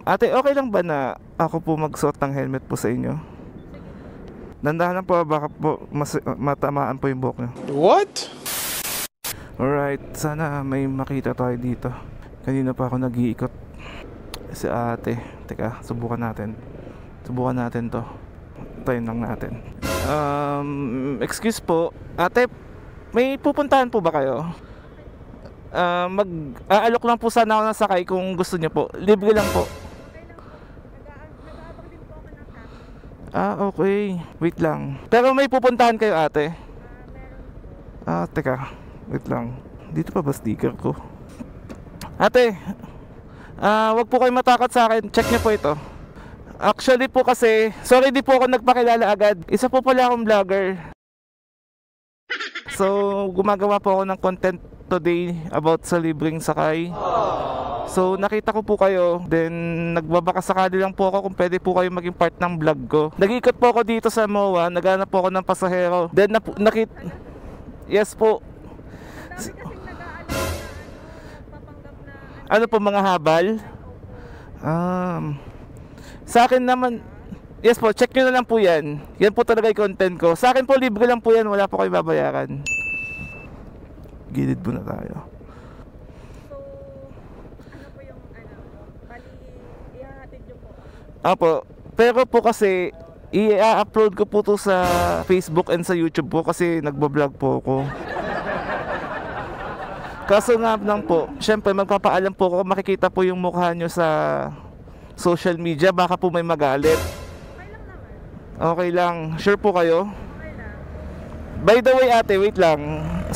Ate, okay lang ba na ako po magsuot ng helmet po sa inyo? Dandahan lang po, baka po matamaan po yung buhok nyo. What? Alright, sana may makita tayo dito. Kanina pa ako nag-iikot. Si ate, teka, subukan natin. Subukan natin to. Tayo lang natin. Excuse po, ate, may pupuntahan po ba kayo? Mag-aalok lang po sana ako ng sakay kung gusto niyo po. Libre lang po. Okay. Wait lang. Pero may pupuntahan kayo, ate? Teka. Wait lang. Dito pa ba sticker ko? Ate, wag po kayo matakot sa akin. Check niyo po ito. Actually po kasi, sorry di po ako nagpakilala agad. Isa po pala akong vlogger. So, gumagawa po ako ng content today about sa libreng sakay. So nakita ko po kayo, then nagbabakasakali lang po ako kung pwede po kayo maging part ng vlog ko. Nag-iikot po ako dito sa MOA, naghanap po ako ng pasahero. Then nakita, yes po. Ano po, mga habal? Sa akin naman, yes po, check nyo na lang po yan. Yan po talaga yung content ko. Sa akin po libre lang po yan, wala po kayo babayaran. Gilid po na tayo. So, ano po yung bali, ihahatid nyo po? Apo, pero po kasi i-upload ko po to sa Facebook and sa YouTube po kasi nagbablog po ako. Kaso nga lang po, syempre magpapaalam po ako, makikita po yung mukha nyo sa social media, baka po may magalit. Okay lang naman. Okay lang, sure po kayo? Okay lang. By the way ate, wait lang,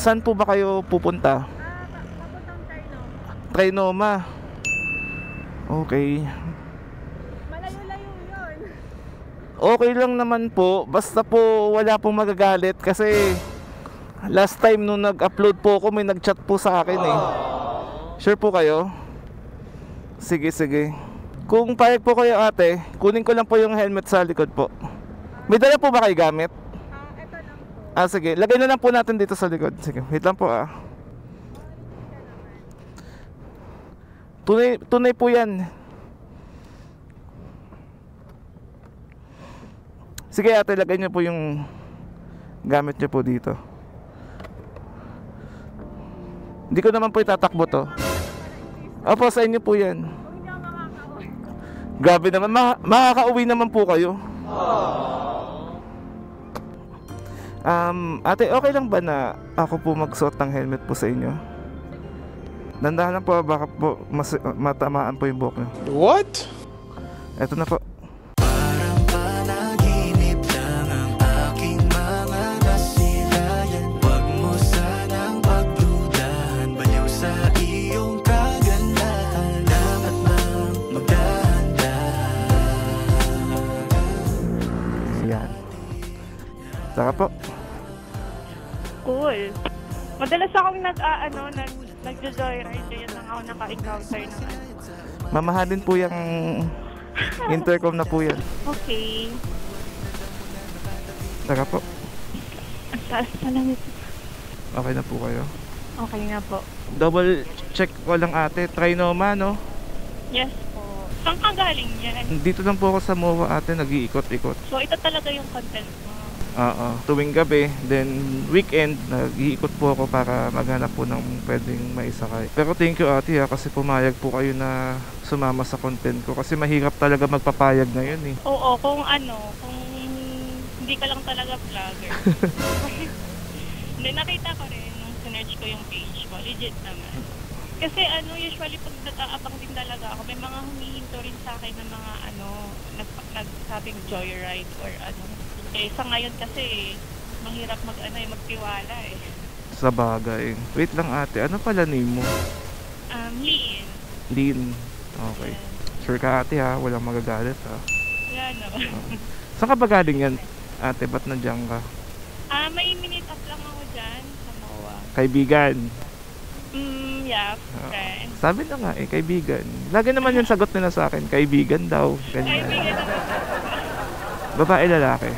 saan po ba kayo pupunta? Papuntang Trinoma. Trinoma. Okay. Malayo-layo yun. Okay lang naman po, basta po wala pong magagalit kasi last time nung nag-upload po ako may nag-chat po sa akin eh. Sure po kayo? Sige, sige. Kung payag po kayo ate, kunin ko lang po yung helmet sa likod po. May dala po ba kayo gamit? Ito lang po. Sige, lagay na lang po natin dito sa likod. Sige, wait lang po Tunay po yan. Sige ate, lagay niyo po yung gamit niyo po dito. Hindi ko naman po itatakbo to. Opo, sa inyo po yan. Kung hindi ako makakauwi. Grabe naman, makakauwi naman po kayo. Ate, okay lang ba na ako po magsuot ng helmet po sa inyo? Dandahan lang po, baka po matamaan po yung buhok niyo. What? Eto na po. Parang panaginip lang ang aking mga nasilayan. Huwag mo sanang pagdudahan, baliw sa iyong kagandahan. Dapat bang magdahan-dahan? Yan. Saka po. Cool. Madalas akong nag-joyride. Kaya lang ako naka-encounter ng Mamahalin po yung intercom na po yan. Okay. Saka po. Ang taas pa lang ito. Okay na po kayo. Okay na po. Double check ko lang ate. Trinoma, no? Yes po. Saan ka galing yan? Dito lang po ako sa MOA ate. Nag-iikot-ikot. So, ito talaga yung content mo. Tuwing gabi, then weekend, nag-iikot po ako para maghanap po ng pwedeng maisakay. Pero thank you ate kasi pumayag po kayo na sumama sa content ko kasi mahirap talaga magpapayag ngayon eh. Oo, kung hindi ka lang talaga vlogger. Hindi, nakita ko rin nung sinerch ko yung page mo, legit naman. Kasi usually pag nag-aabang din talaga ako, may mga humihinto rin sa akin ng mga nagsabing joyride or Eh, sa ngayon kasi, mahirap magtiwala eh. Sa bagay. Wait lang ate, ano pala name mo? Lean. Lin. Okay. Sure ka ate ha, walang magagalit ha. Yan no. Saan ka ba galing yan ate, ba't nandiyan ka? May minute up lang ako dyan sa MOA. Kaibigan. Yeah, friend. Sabi na nga kaibigan. Lagi naman yung sagot nila sa akin, kaibigan daw. Ganyan. Kaibigan naman. Babae, lalaki?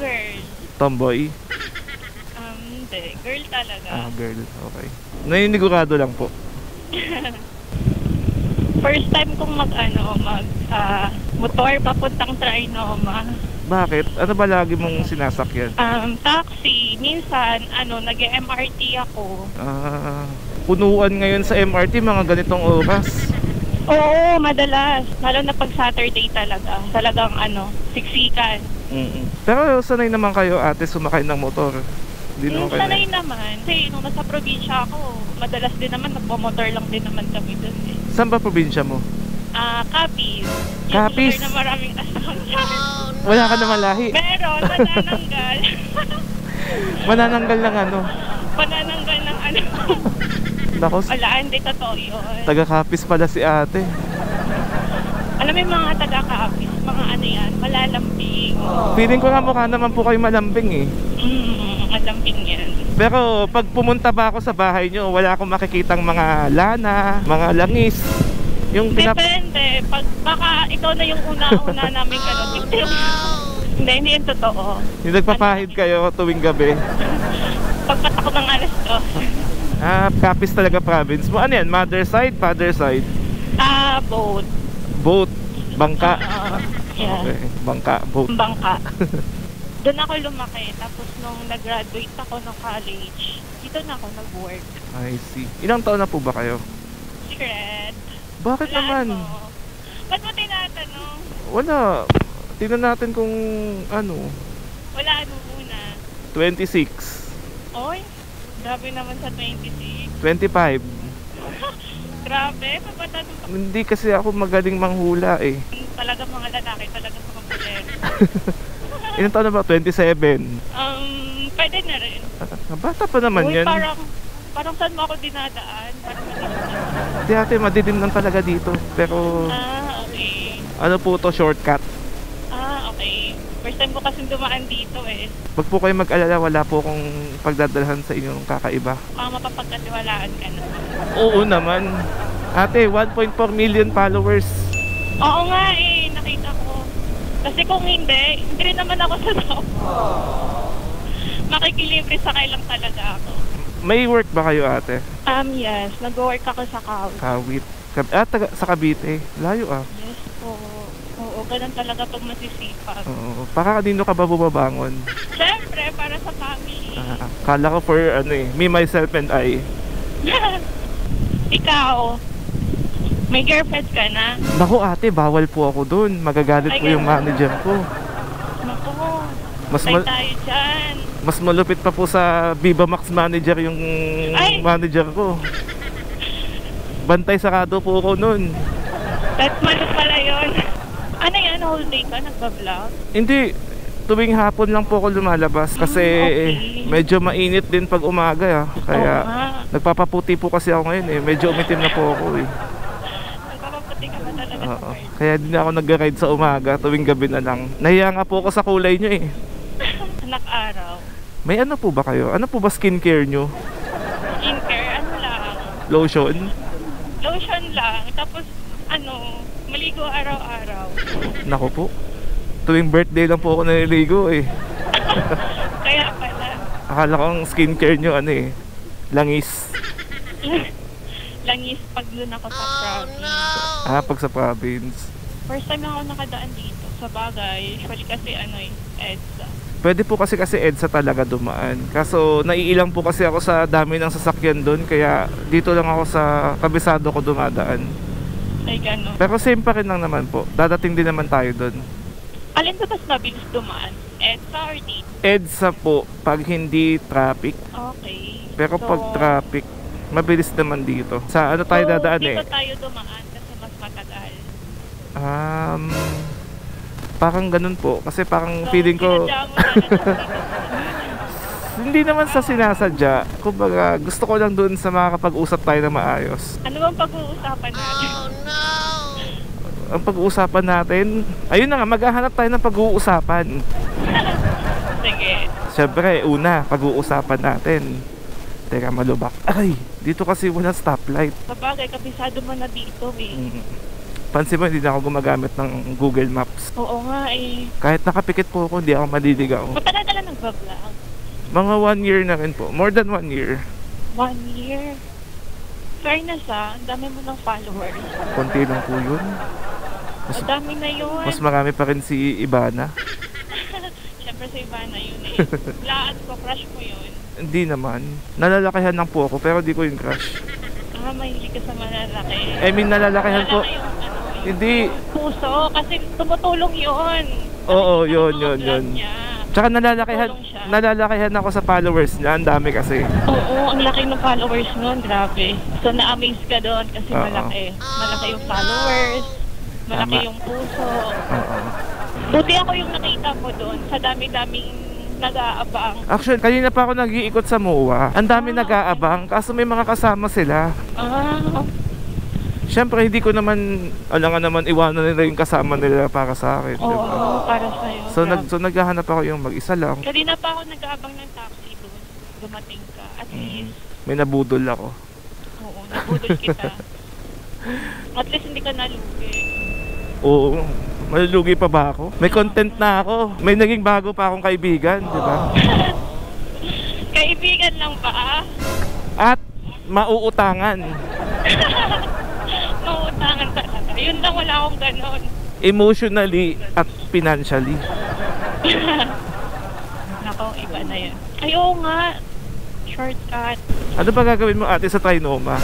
Girl. Tomboy? Hindi. Girl talaga. Girl. Okay. Naninigurado lang po. First time kong motor papuntang Trinoma. Bakit? Ano ba lagi mong sinasakyan? Taxi. Minsan, nag-MRT ako. Punuan ngayon sa MRT mga ganitong oras. Oo, madalas. Lalo na pag Saturday talaga. Talagang siksikan. Pero sanay naman kayo ate sumakay ng motor? Di naman kayo Sanay naman. Kasi nung nasa probinsya ako, madalas din naman, nagpo-motor lang din naman kami dun eh. Saan ba probinsya mo? Capiz. Yung Capiz? lugar na maraming aswang. Wala ka naman lahi. Meron, manananggal. Manananggal ng ano? Manananggal ng Nakos, Wala, hindi totoo yun. taga-Capiz pala si ate. Alam mo yung mga taga-Capiz, mga malalambing. Feeling ko nga mukha naman po kayo malambing eh. Malambing yan. Pero pag pumunta ba ako sa bahay nyo, wala akong makikitang mga lana, mga langis. Yung Depende. Baka ikaw na yung una-una namin hindi yan totoo. Yung nagpapahid kayo tuwing gabi. Pagpatak ng alas 2. Capiz talaga province mo. Ano yan? Mother side, father side? Boat. Boat. Bangka. Yeah. Okay. Bangka, boat. Bangka. Doon ako lumaki. Tapos nung nag-graduate ako ng college, dito na ako nag-work. I see. Ilang taon na po ba kayo? Secret. Bakit naman? Mo. Ba't mo tinatanong? Wala. Tingnan natin kung Wala muna. 26. Oy, grabe naman sa 26. 25. Grabe, papatanong pa. Hindi kasi ako magaling manghula eh. Talaga mga lalaki, talaga mga bulero. Ilang taon na ba? 27. Pwede na rin. Bata pa naman Uy, yan. parang saan mo ako dinadaan? Parang madilim. Di ate, madilim lang talaga dito. Pero Okay. ano po to, shortcut. Okay. First time ko kasi dumaan dito eh. Wag po kayo mag-alala, wala po akong pagdadalhan sa inyong kakaiba. Mapapagkatiwalaan ka na. Oo naman. Ate, 1.4 million followers. Oo nga eh, nakita ko. Kasi kung hindi rin naman ako sa top. Makikilibre sa kailang talaga ako. May work ba kayo ate? Yes. Nag-work ako sa Kawit. Kawit. Sa Cavite. Layo ah. Yes po. Oo, ganun talaga pag masisipag. Oo. Para kanino ka ba bumabangon? Siyempre, para sa family. Kala ko for me, myself and I. Ikaw, may girlfriend ka na? Naku ate, bawal po ako dun. Magagalit po yung manager ko. Naku, Mas tayo dyan. Mas malupit pa po sa Viva Max manager yung manager ko. Bantay sarado po ako nun. That's malos pala yun. Ano yan, whole day ka nagbablog? Hindi, tuwing hapon lang po ako lumalabas kasi okay. medyo mainit din pag umaga kaya nagpapaputi po kasi ako ngayon medyo umitim na po ako Nagpapaputi ka ba talaga sa bird? Kaya din ako nag-ride sa umaga, tuwing gabi na lang. Nahiya nga po ako sa kulay nyo Anak araw. May ano po ba kayo? Ano po ba skincare nyo? Skincare, lang? Lotion? Lotion lang. Tapos, maligo araw-araw. Nako po. Tuwing birthday lang po ako naliligo Kaya pala. Akala ko ang skincare nyo langis. Langis pag doon ako sa province. Pag sa province. First time ako nakadaan dito. Sa bagay, usually kasi EDSA. Pwede po kasi EDSA talaga dumaan. Kaso naiilang po kasi ako sa dami ng sasakyan doon. Kaya dito lang ako sa kabisado ko dumadaan. Ay, gano'n. Pero same pa rin lang naman po. Dadating din naman tayo doon. Alin ba mas mabilis dumaan? EDSA or dito? EDSA po pag hindi traffic. Okay. Pero pag traffic, mabilis naman dito. Sa ano tayo dadaan dito tayo dumaan kasi mas matagal. Parang ganun po. Kasi parang feeling ko hindi naman sa sinasadya. Kumbaga gusto ko lang doon sa makakapag-usap tayo na maayos. Ano bang pag-uusapan natin? Ang pag-uusapan natin, ayun na nga, maghahanap tayo ng pag-uusapan. Sige. Siyempre, una, pag-uusapan natin. Teka, malubak. Ay, dito kasi walang stoplight. Sabagay, kabisado mo na dito Pansin mo, hindi na ako gumagamit ng Google Maps. Oo nga Kahit nakapikit po ako, hindi ako maliligaw. Matagal ka lang nagbablog? Mga 1 year na rin po. More than 1 year. 1 year? Fairness ang dami mo ng followers. Konti lang po yun. Ang dami na yun. Mas marami pa rin si Ivana. Siyempre sa iba na yun eh. Laan ko, crush mo yun. Hindi naman. Nalalakihan lang po ako pero di ko yung crush. Mahilig ka sa malalaki. I mean, nalalakihan po. Malaki yung, Hindi. puso, kasi tumutulong yun. Oo, Nakikita yun, ko mga yun, vlog yun. niya. Tsaka nalalakihan ako sa followers niya. Ang dami kasi. Oo, ang laki ng followers nun, grabe. So, na-amaze ka doon kasi Oo. malaki. Malaki yung followers, malaki Tama. yung puso. Oo. Buti ako yung nakita mo doon sa dami-daming nag-aabang. Actually, kanina pa ako nag-iikot sa MOA. Ang dami nag-aabang, kaso may mga kasama sila. Ah, Siyempre, hindi ko naman, alangan naman iwanan nila yung kasama nila para sa akin. oo, Diba? para sa'yo. So naghahanap ako yung mag-isa lang. Kanina pa ako nag-aabang ng taxi doon. Dumating ka. At least, May nabudol ako. oo, nabudol kita. At least hindi ka nalugi. Oo, malulugi pa ba ako? May content na ako. May naging bago pa akong kaibigan, di ba? Kaibigan lang ba? At mauutangan. Mauutangan talaga. Yun lang, wala akong ganon. Emotionally at financially. Nako, iba na yun. Ay, oo nga. Shortcut. Ano ba gagawin mo ate sa Trinoma?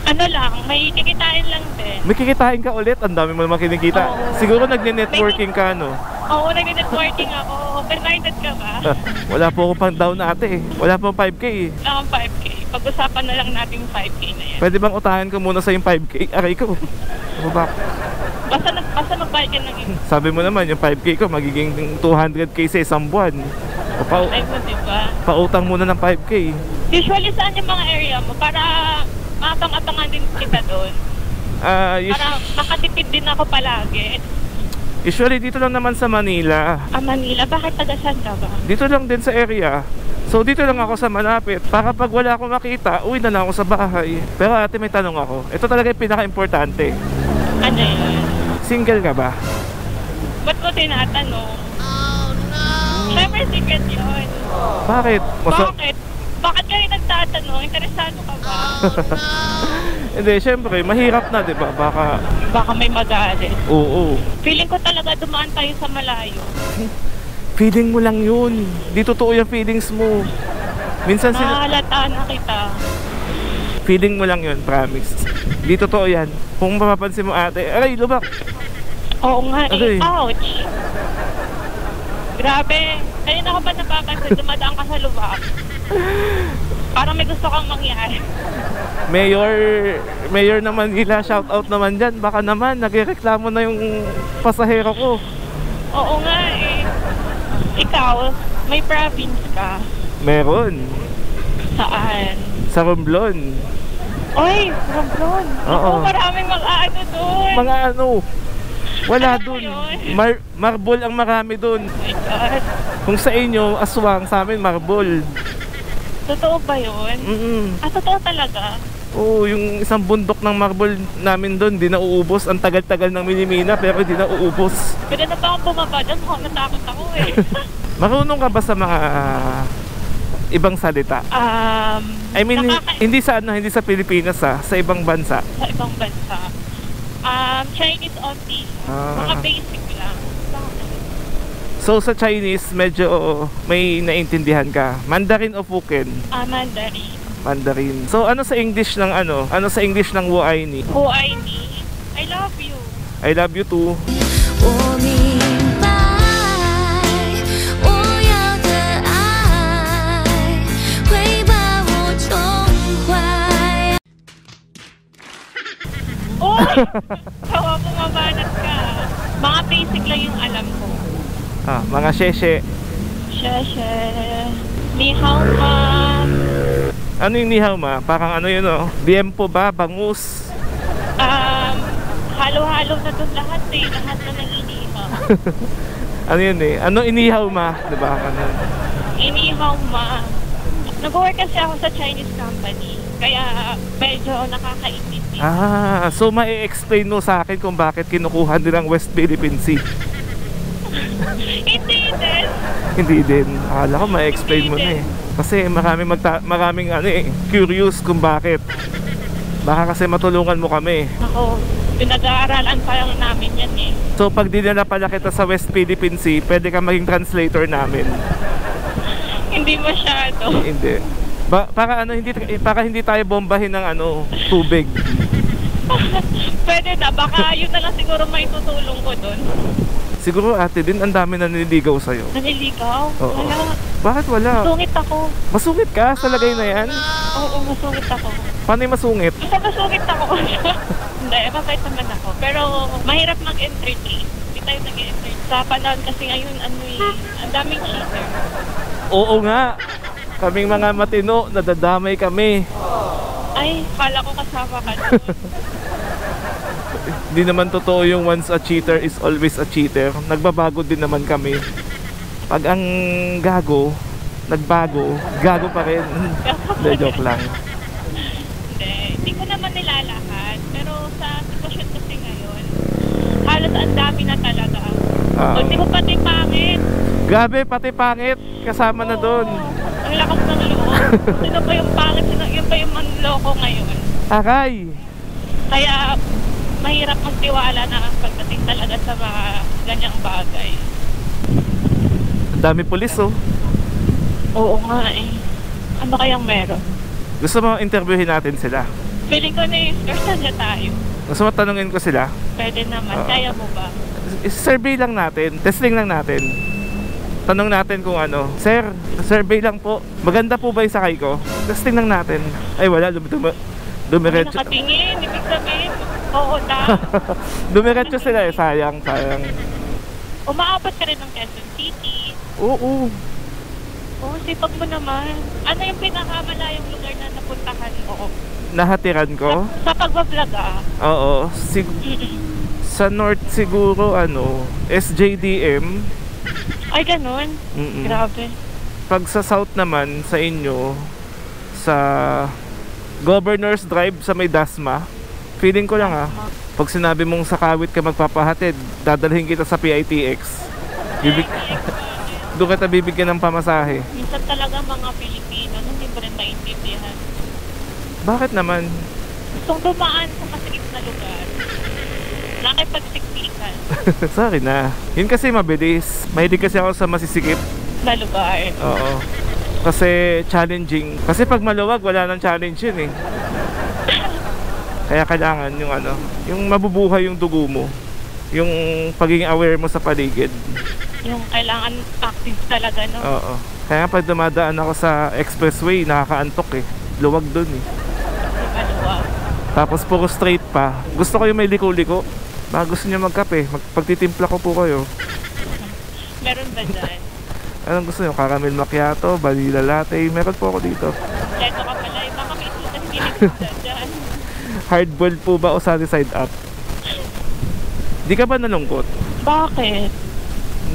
Ano lang, may kikitain lang din. May kikitain ka ulit? Ang dami mo naman kinikita. Oo. Siguro nagne-networking ka, no? Oo, nag-networking ako. Open-minded ka ba? Wala po ako pang down ate eh. Wala pong 5K eh. Ang 5K. Pag-usapan na lang natin 5K na yan. Pwede bang utahan ko muna sa yung 5K? Aray ko. Ano ba? Basta magbayad ka ng Sabi mo naman yung 5K ko magiging 200K sa isang buwan. O ay mo, diba? pautang muna ng 5K. Usually, saan yung mga area mo? Para maabang-abangan din kita doon. Para makatipid din ako palagi. Usually dito lang naman sa Manila. Manila, bakit taga-saan ka ba? Dito lang din sa area. So dito lang ako sa malapit. Para pag wala akong makita, uwi na lang ako sa bahay. Pero ate, may tanong ako. Ito talaga yung pinaka-importante. Ano yun? Single ka ba? Ba't mo tinatanong? Oh, no! Siyempre, secret yun. Bakit? Bakit? Bakit kayo nagtatanong? Interesado ka ba? Hindi, syempre, mahirap na, di ba? Baka may magalit. Oo. Feeling ko talaga dumaan tayo sa malayo. Feeling mo lang yun. Di totoo yung feelings mo. Minsan Nahalata na kita. feeling mo lang yun, promise. Di totoo yan. Kung mapapansin mo ate, aray, lubak. Oo nga Okay. Ouch! Grabe. Ngayon ako ba napapansin, dumadaan ka sa lubak? Parang may gusto kang mangyari. Mayor ng Manila, shout out naman dyan. Baka naman, nagreklamo na yung pasahero ko. Oo nga eh. Ikaw, may province ka. Meron. Saan? Sa Romblon. Oy, Romblon. Oo. Ako, maraming mag-ano doon. Mga ano, wala Ano dun. yun? Marble ang marami dun. Oh my God. Kung sa inyo, aswang, sa amin, marble. Totoo ba yun? Totoo talaga? Oo, yung isang bundok ng marble namin doon, di nauubos. Ang tagal-tagal ng Minimina, pero di nauubos. Pwede na ba akong bumaba dyan? Mukhang natakot ako eh. Marunong ka ba sa mga ibang salita? I mean, hindi sa Pilipinas sa ibang bansa. Sa ibang bansa. Chinese only. Mga basic lang. So sa Chinese, medyo may naintindihan ka. Mandarin o Fuken? Mandarin. Mandarin. So ano sa English ng ano? Ano sa English ng Wu Ai Ni? Who I need. I love you. I love you too. 我明白，我要的爱会把我宠坏。 Oh! Kawa mo mabanat ka. Mga basic lang yung alam ko. Mga sheshe. Sheshe. Ni hao ma. Ano yung nihaw ma? Parang ano yun Biempo ba? Bangus? Halo-halo na doon lahat eh. Lahat na nag-inihaw. Ano yun eh? Ano inihaw ma? Diba? Ano? Inihaw ma. Nag-work kasi ako sa Chinese company. Kaya medyo nakakaintindi. So mai-explain mo sa akin kung bakit kinukuha nilang West Philippine Sea. Hindi din. Hindi din. Akala ko ma-explain mo na eh. Kasi maraming ano eh, curious kung bakit. Baka kasi matulungan mo kami. Ako, pinag-aaralan pa lang namin yan eh. So pag dinala pala kita sa West Philippine Sea, pwede ka maging translator namin. Hindi masyado. Hindi. Para hindi tayo bombahin ng ano, tubig. Pwede na, baka yun na lang siguro may tutulong ko dun. Siguro ate din, ang dami na nililigaw sa'yo. Naniligaw? Oo. Wala. Bakit wala? Masungit ako. Masungit ka sa lagay na yan? Oo, masungit ako. Paano yung masungit? Basta masungit ako. Hindi, mabait naman ako. Pero mahirap mag-entertain. Hindi tayo nag-entertain. Sa panahon kasi ngayon, ano eh, ang daming cheater. Oo nga. Kaming mga matino, nadadamay kami. Ay, kala ko kasama ka doon. Hindi naman totoo yung once a cheater is always a cheater. Nagbabago din naman kami. Pag ang gago, nagbago, gago pa rin. Hindi, joke lang. Hindi ko naman nilalakad. Pero sa sitwasyon kasi ngayon, halos ang dami na talaga. Hindi ko pati pangit. Grabe, pati pangit. Kasama na doon. Ang lakas ng loob. Sino ba yung pangit? Yun ba yung manloko ngayon? Aray! Kaya mahirap magtiwala na pagdating talaga sa mga ganyang bagay. Ang dami pulis oh. Oo nga eh. Ano kayang meron? Gusto mo interviewin natin sila? Feeling ko na yung first na tayo. Gusto mo tanungin ko sila? Pwede naman. Kaya mo ba? Survey lang natin, testing lang natin. Tanong natin kung ano. Sir, survey lang po. Maganda po ba yung sakay ko? Testing lang natin. Ay wala, dumiretso. Nakatingin, ibig sabihin, oo na. Dumiretso sila eh, sayang. Umaabot ka rin ng Quezon City. Oo. Oo, sipag mo naman. Ano yung pinakamalayong lugar na napuntahan mo? Nahatiran ko? Sa pagbablog ah. Oo. Sa north siguro SJDM. Ay, ganun. Grabe. Pag sa south naman, sa inyo, sa Governor's Drive sa may Dasma, feeling ko lang pag sinabi mong sa Kawit ka magpapahatid, dadalhin kita sa PITX. Doon kita bibigyan ng pamasahe. Minsan talaga mga Pilipino, hindi mo rin maintindihan. Bakit naman? Gustong dumaan sa masikip na lugar. Nakipagsiktikan. Sorry na. Yun kasi mabilis. Mahilig kasi ako sa masisikip Na lugar. Oo. Kasi challenging. Kasi pag maluwag, wala nang challenge yun eh. Kaya kailangan yung mabubuhay yung dugo mo. Yung pagiging aware mo sa paligid. Yung kailangan active talaga, no? Oo. Kaya pag dumadaan ako sa expressway, nakakaantok eh. Luwag dun eh. Maluwag. Tapos puro straight pa. Gusto ko yung may liko-liko. Baka gusto niyo magkape, pagtitimpla ko po kayo. Meron ba dyan? Anong gusto niyo? Caramel macchiato, vanilla latte, meron po ako dito. Leto ka pala, baka may ito kasi hindi dyan. Hard boiled po ba o sunny side up? Di ka ba nalungkot? Bakit?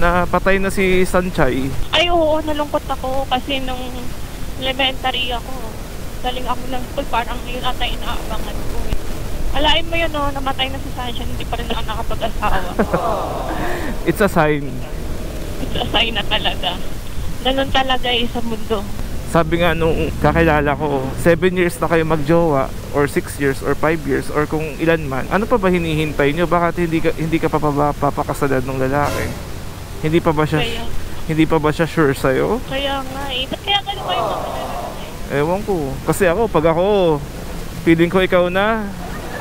Napatay na si Sanchay. Ay, oo, nalungkot ako kasi nung elementary ako, galing ako ng school, parang yun ata inaabangan ko eh. Alain mo yun, no? Namatay na si Sanchay, hindi pa rin ako nakapag-asawa. It's a sign. It's a sign na talaga. Ganun talaga eh sa mundo. Sabi nga nung kakilala ko, 7 years na kayo magjowa, or 6 years, or 5 years, or kung ilan man. Ano pa ba hinihintay nyo? Bakit hindi ka pa papakasalan ng lalaki? Hindi pa ba siya sure sa'yo? Kaya nga eh. Ba't kaya ganun kayo mga lalaki? Ewan ko. Kasi pag ako, feeling ko ikaw na.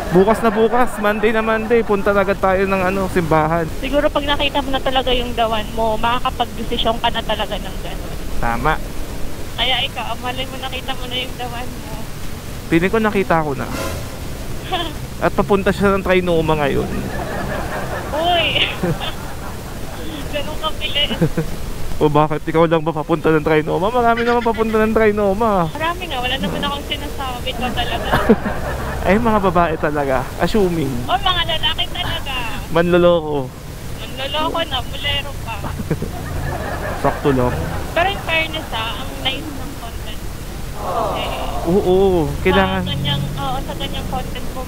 Bukas na bukas, Monday na Monday, punta na agad tayo ng simbahan. Siguro pag nakita mo na talaga yung dawan mo, makakapag-desisyon ka na talaga ng gano'n. Tama. Kaya ikaw, malay mo nakita mo na yung dawan mo. Feeling ko nakita ko na. At papunta siya ng Trinoma ngayon. Uy! Ganun ka pilit. O bakit? Ikaw lang ba papunta ng Trinoma? Marami naman papunta ng Trinoma. Marami nga, wala naman akong sinasabi ko talaga. Ay, mga babae talaga. Assuming. O, mga lalaki talaga. Manloloko. Manloloko na, bulero pa. Sakto lang. Pero in fairness ang nice ng content. Oo, kailangan. Sa ganyang content mo,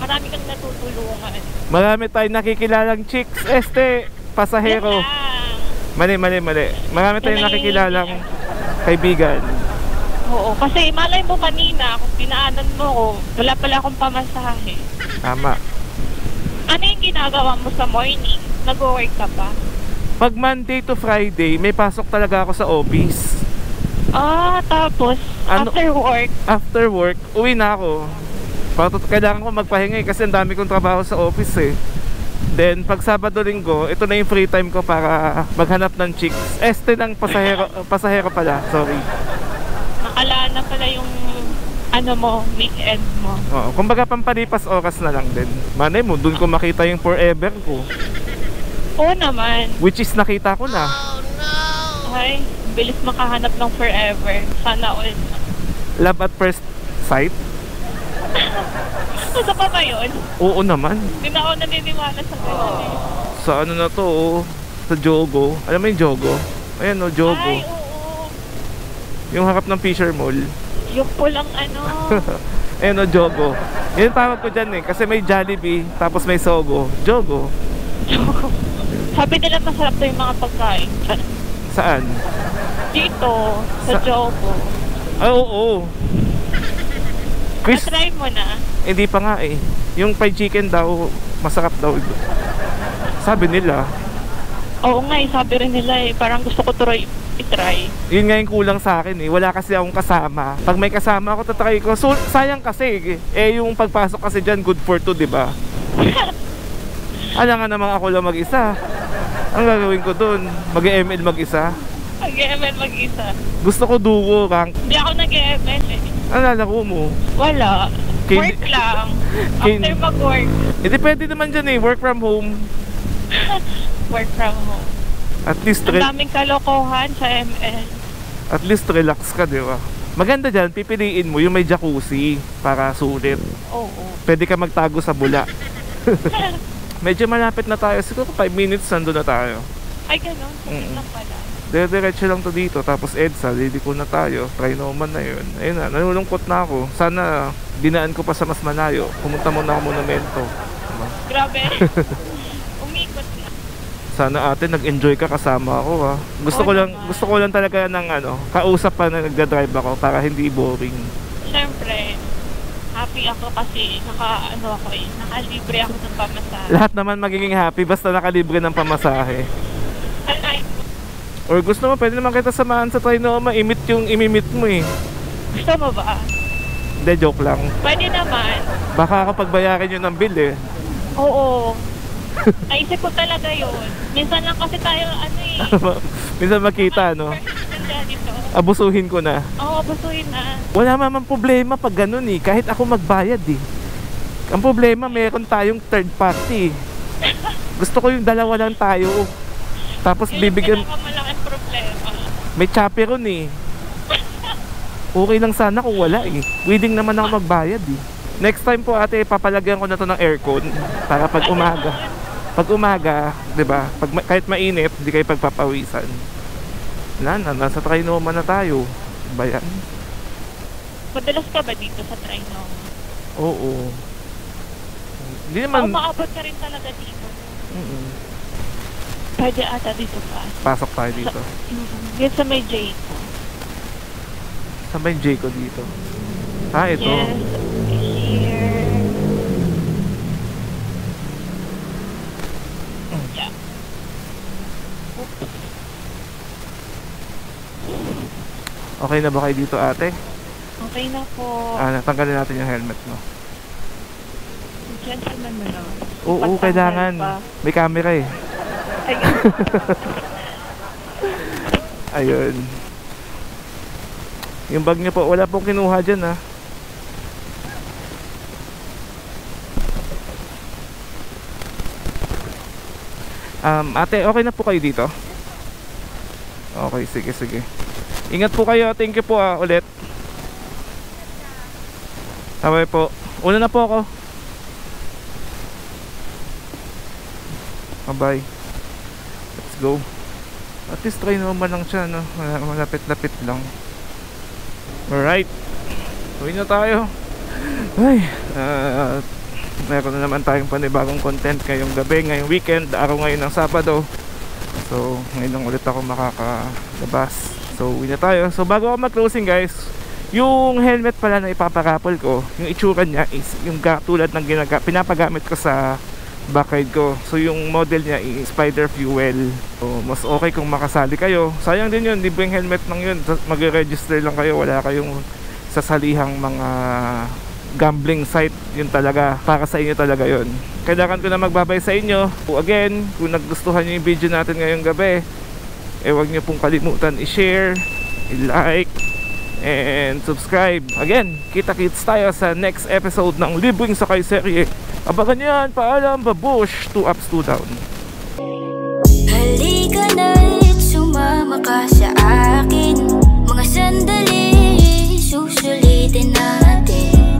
marami kang natutulungan. Marami tayong nakikilalang chicks. Pasahero. Yan Mali. Marami tayong Yan ay- nakikilalang kaibigan. Oo, kasi malay mo kanina, kung pinaanan mo ko, wala pala akong pamasahe. Tama. Ano yung ginagawa mo sa morning? Nag-work ka pa? Pag Monday to Friday, may pasok talaga ako sa office. Tapos, Ano? after work, After work, uwi na ako. Kailangan ko magpahinga kasi ang dami kong trabaho sa office eh. Then, pag Sabado Linggo, ito na yung free time ko para maghanap ng chicks. Este ng pasahero pala, sorry. nakala na pala yung weekend mo. Oo, kumbaga pampalipas oras na lang din. Manay mo, dun ko makita yung forever ko. Oo naman. Which is nakita ko na. Ay, bilis makahanap ng forever. Sana all. Love at first sight? Ano pa ba yun? Oo naman. Hindi na ako naniniwala sa ganun eh. Sa ano na to, sa Jogo. Alam mo yung Jogo? Ayan o, Jogo. Ay, oo. Yung harap ng Fisher Mall. Yung pulang Ayan o, Jogo. Yan yung tawag ko dyan eh. Kasi may Jollibee, tapos may Sogo. Jogo. Sabi nila masarap to yung mga pagkain. Saan? Dito, sa Sa- Jogo. Ah, oo. Chris, Na-try mo na? hindi pa nga eh. Yung fried chicken daw, masarap daw. Sabi nila. Oo nga eh, sabi rin nila eh. Parang gusto ko i-try. Yun nga yung kulang sa akin eh. Wala kasi akong kasama. Pag may kasama ako, tatry ko. So, sayang kasi eh. Yung pagpasok kasi dyan, good for two, di ba? Alam nga namang ako lang mag-isa. Ang gagawin ko dun, mag-ML mag-isa. Mag-ML mag-isa. Gusto ko duo rank. Hindi ako nag-ML eh. Ang lalaro mo. Wala. Kin- Work lang. Kin- After mag-work, Hindi pwede naman dyan eh. Work from home. work from home. At least, Ang daming kalokohan sa ML. at least relax ka, di ba? Maganda dyan, pipiliin mo yung may jacuzzi para sulit. Oo. Pwede ka magtago sa bula. Medyo malapit na tayo. Siguro 5 minutes nandun na tayo. Ay, ganun. Sakit Mm-mm. lang pala. Diretso lang to dito. Tapos EDSA, liliko na tayo. Trinoman na yun. Ayun na, nalulungkot na ako. Sana dinaan ko pa sa mas malayo. Pumunta muna ako monumento. Diba? Grabe. Umikot na. Sana ate nag-enjoy ka kasama ako ha. Gusto ko lang talaga ng kausap pa na nagda-drive ako para hindi boring. Siyempre, happy ako kasi nakalibre ako ng pamasahe. Lahat naman magiging happy basta nakalibre ng pamasahe. Ay, Or gusto mo, pwede naman kita samahan sa Trinoma. Imit yung imimit mo eh. gusto mo ba? Hindi, joke lang. Pwede naman. Baka kapag bayarin yun ng bill eh. Oo. Naisip ko talaga yun. Minsan lang kasi tayo, Minsan makita, no? Dito. Abusuhin ko na. Oo, busuhin na. Wala naman problema pag ganun eh. Kahit ako magbayad eh. Ang problema, meron tayong third party. Gusto ko yung dalawa lang tayo. Tapos Yung bibigyan, pinakamalaking problema. may chaperon eh. Okay lang sana kung wala eh. Willing naman ako magbayad eh. Next time po ate, papalagyan ko na to ng aircon para pag umaga. Pag umaga, 'di ba? Kahit mainit, hindi kayo pagpapawisan. Nasa Trinoma na tayo. Ba yan? Madalas ka ba dito sa Trinoma? Oo. Hindi naman. Maabot ka rin talaga dito. Mm-mm. Pwede ata dito pa. Pasok tayo dito. Yan sa may Jayco. Saan ba yung Jayco dito? Ah, ito. Yes, here. Yeah. Okay na ba kayo dito ate? Okay na po. Tanggalin natin yung helmet mo. Gentleman mo na. Oo, Pagtanggal kailangan. pa. May camera eh. Ay, Ayun. Yung bag niyo po, wala pong kinuha dyan ha. Ate, okay na po kayo dito? Okay, sige. Ingat po kayo, thank you po ulit. Sabay po. Una na po ako. Bye. Let's go. At least try naman lang siya, no? Malapit-lapit lang. Alright. Uwi na tayo. Ay, meron na naman tayong panibagong content ngayong gabi, ngayong weekend, araw ngayon ng Sabado. So ngayon lang ulit ako makakalabas. So uwi na tayo. So bago ako mag-closing guys, yung helmet pala na ipaparapol ko, yung itsura niya is yung tulad ng pinapagamit ko sa backride ko. So yung model niya is Spider Fuel. So mas okay kung makasali kayo. Sayang din yun, libreng helmet lang yun. Mag-register lang kayo, wala kayong sasalihang mga gambling site. Yun talaga, para sa inyo talaga yun. Kailangan ko na magbabay sa inyo. So again, kung nagustuhan nyo yung video natin ngayong gabi, huwag nyo pong kalimutan i-share, i-like, and subscribe. Again, kita-kits tayo sa next episode ng Libreng Sakay Serye. Abangan yan, paalam, babush, 2 ups, 2 down. Halika na't sumama ka sa akin. Mga sandali, susulitin natin.